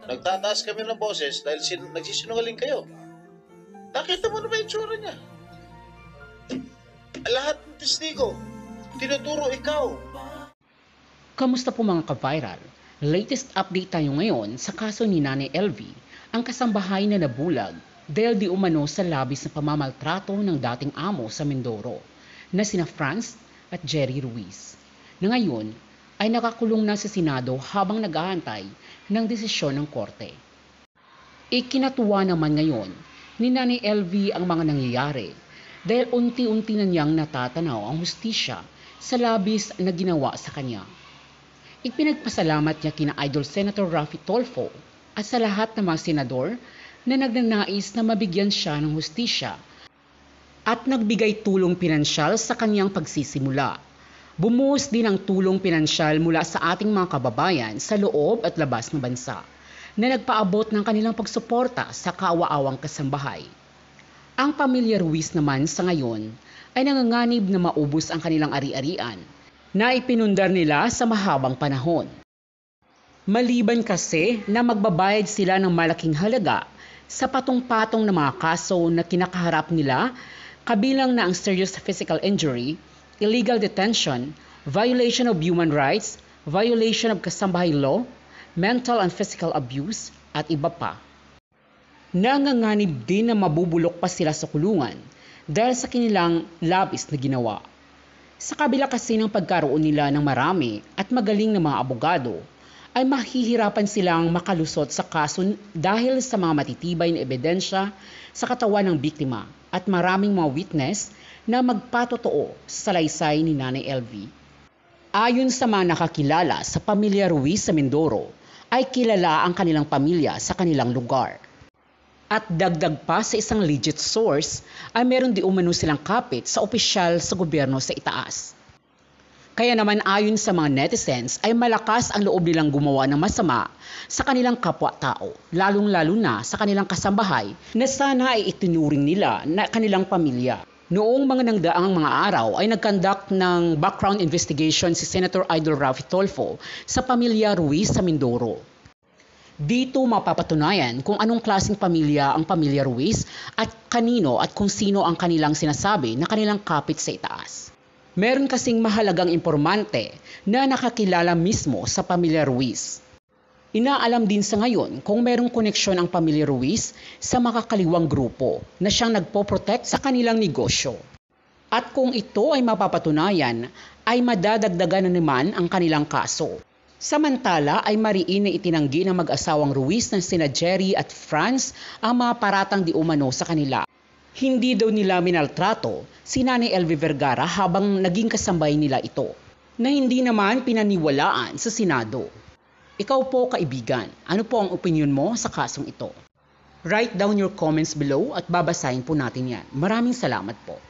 Nagtataas kami ng boses dahil nagsisinungaling kayo. Nakita mo na ba yung tsura niya? Lahat ng testigo, tinuturo ikaw. Kamusta po mga ka-viral? Latest update tayo ngayon sa kaso ni Nanay LV, ang kasambahay na nabulag dahil di umano sa labis na pamamaltrato ng dating amo sa Mindoro na sina Franz at Jerry Ruiz, na ngayon ay nakakulong na sa Senado habang nag-aantay ng desisyon ng korte. Ikinatuwa naman ngayon ni Nanay LV ang mga nangyayari dahil unti-unti na niyang natatanaw ang hustisya sa labis na ginawa sa kanya. Ipinagpasalamat niya kina Idol Senator Raffy Tulfo at sa lahat ng mga senador na nagnanais na mabigyan siya ng hustisya at nagbigay tulong pinansyal sa kanyang pagsisimula. Bumuhos din ang tulong pinansyal mula sa ating mga kababayan sa loob at labas ng bansa na nagpaabot ng kanilang pagsuporta sa kaawa-awang kasambahay. Ang pamilya Ruiz naman sa ngayon ay nanganganib na maubos ang kanilang ari-arian na ipinundar nila sa mahabang panahon. Maliban kasi na magbabayad sila ng malaking halaga sa patong-patong na mga kaso na kinakaharap nila, kabilang na ang serious physical injury, illegal detention, violation of human rights, violation of kasambahay law, mental and physical abuse, at iba pa. Nanganganib din na mabubulok pa sila sa kulungan dahil sa kanilang labis na ginawa. Sa kabila kasi ng pagkaroon nila ng marami at magaling na mga abogado, ay mahihirapan silang makalusot sa kaso dahil sa mga matitibay na ebidensya sa katawan ng biktima at maraming mga witness na magpatotoo sa salaysay ni Nanay LV. Ayon sa mga nakakilala sa pamilya Ruiz sa Mindoro, ay kilala ang kanilang pamilya sa kanilang lugar. At dagdag pa sa isang legit source ay meron di umano silang kapit sa opisyal sa gobyerno sa itaas. Kaya naman ayon sa mga netizens ay malakas ang loob nilang gumawa ng masama sa kanilang kapwa-tao, lalong-lalo na sa kanilang kasambahay na sana ay itinuring nila na kanilang pamilya. Noong mga nangdaang mga araw ay nag-conduct ng background investigation si Senator Idol Raffy Tulfo sa pamilya Ruiz sa Mindoro. Dito mapapatunayan kung anong klaseng pamilya ang pamilya Ruiz at kanino at kung sino ang kanilang sinasabi na kanilang kapit sa itaas. Meron kasing mahalagang impormante na nakakilala mismo sa pamilya Ruiz. Inaalam din sa ngayon kung merong koneksyon ang pamilya Ruiz sa makakaliwang grupo na siyang nagpo-protect sa kanilang negosyo. At kung ito ay mapapatunayan, ay madadagdagan na naman ang kanilang kaso. Samantala ay mariin na itinanggi ng mag-asawang Ruiz ng sina Jerry at Franz ang mga paratang di umano sa kanila. Hindi daw nila minaltrato si Nanay LV Vergara habang naging kasambay nila ito, na hindi naman pinaniwalaan sa Senado. Ikaw po kaibigan, ano po ang opinion mo sa kasong ito? Write down your comments below at babasahin po natin yan. Maraming salamat po.